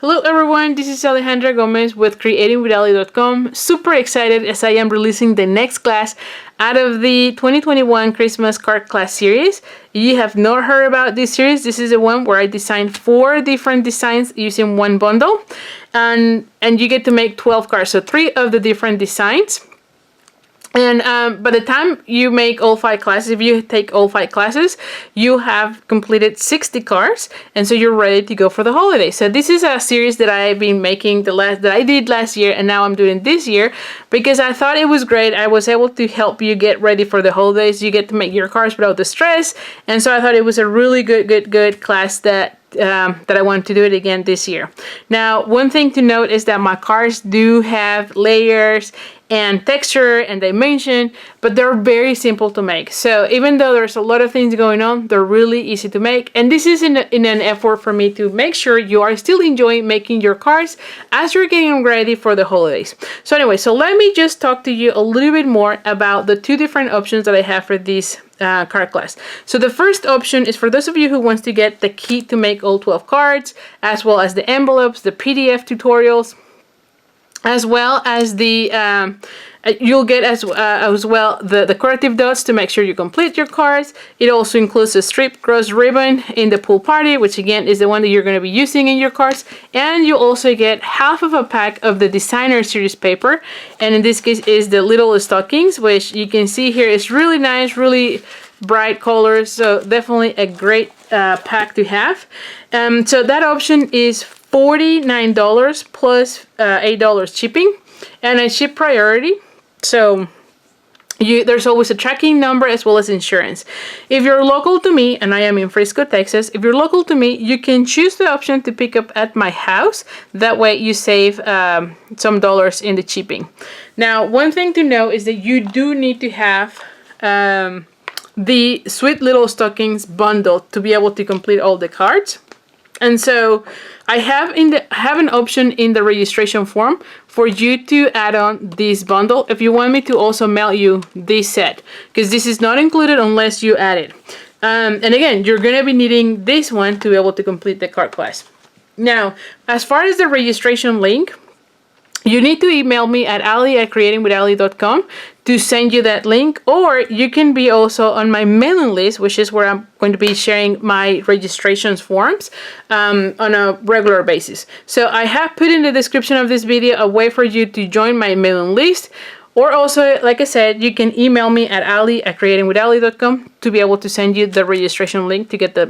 Hello everyone, this is Alejandra Gomez with creatingwithali.com. Super excited as I am releasing the next class out of the 2021 Christmas card class series. You have not heard about this series. This is the one where I designed 4 different designs using one bundle, and you get to make 12 cards, so 3 of the different designs. And by the time you make all 5 classes, if you take all 5 classes, you have completed 60 cards, and so you're ready to go for the holidays. So this is a series that I've been making that I did last year, and now I'm doing this year because I thought it was great. I was able to help you get ready for the holidays. You get to make your cards without the stress, and so I thought it was a really good class that I want to do it again this year. Now, one thing to note is that my cards do have layers and texture and dimension, but they're very simple to make. So even though there's a lot of things going on, they're really easy to make. And this is in an effort for me to make sure you are still enjoying making your cards as you're getting ready for the holidays. So anyway, so let me just talk to you a little bit more about the 2 different options that I have for this card class. So the first option is for those of you who wants to get the kit to make all 12 cards, as well as the envelopes, the PDF tutorials, as well as the you'll get as well the decorative dots to make sure you complete your cards. It also includes a strip cross ribbon in the pool party, which again is the one that you're going to be using in your cards, and you also get half of a pack of the designer series paper, and in this case is the little stockings, which you can see here is really nice, really bright colors, so definitely a great pack to have. So that option is $49 plus $8 shipping, and I ship priority, so there's always a tracking number as well as insurance. If you're local to me, and I am in Frisco, Texas, if you're local to me, you can choose the option to pick up at my house. That way you save some dollars in the shipping. Now, one thing to know is that you do need to have the Sweet Little Stockings bundle to be able to complete all the cards. And so I have an option in the registration form for you to add on this bundle if you want me to also mail you this set, because this is not included unless you add it. And again, you're going to be needing this one to be able to complete the card class. Now, as far as the registration link, you need to email me at ali@creatingwithali.com to send you that link, or you can be also on my mailing list, which is where I'm going to be sharing my registrations forms on a regular basis. So I have put in the description of this video a way for you to join my mailing list, or also, like I said, you can email me at ali@creatingwithali.com to be able to send you the registration link to get the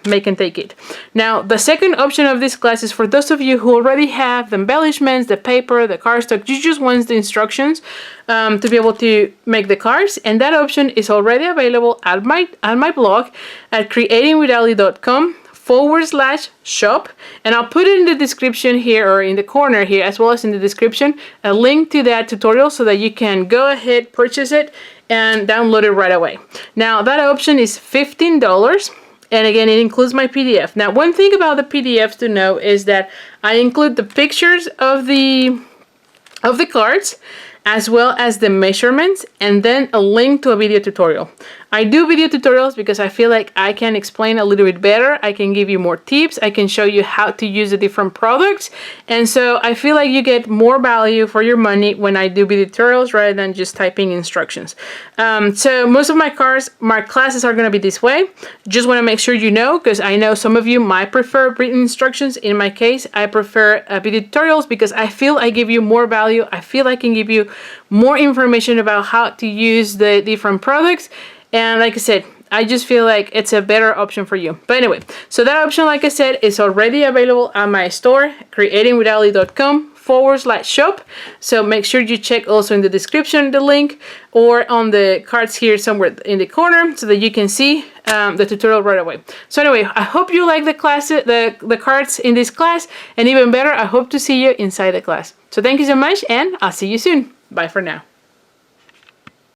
make and take it. Now, the second option of this class is for those of you who already have the embellishments, the paper, the cardstock. You just want the instructions to be able to make the cards, and that option is already available at my blog at creatingwithali.com/shop, and I'll put it in the description here, or in the corner here, as well as in the description, a link to that tutorial so that you can go ahead, purchase it, and download it right away. Now, that option is $15, and again, it includes my PDF. Now, one thing about the PDFs to know is that I include the pictures of the cards, as well as the measurements, and then a link to a video tutorial. I do video tutorials because I feel like I can explain a little bit better. I can give you more tips. I can show you how to use the different products. And so I feel like you get more value for your money when I do video tutorials rather than just typing instructions. So most of my classes are going to be this way. Just want to make sure you know, because I know some of you might prefer written instructions. In my case, I prefer video tutorials because I feel I give you more value. I feel I can give you more information about how to use the different products. And like I said, I just feel like it's a better option for you. But anyway, so that option, like I said, is already available on my store, creatingwithali.com/shop. So make sure you check also in the description the link, or on the cards here somewhere in the corner, so that you can see the tutorial right away. So anyway, I hope you like the cards in this class, and even better, I hope to see you inside the class. So thank you so much, and I'll see you soon. Bye for now.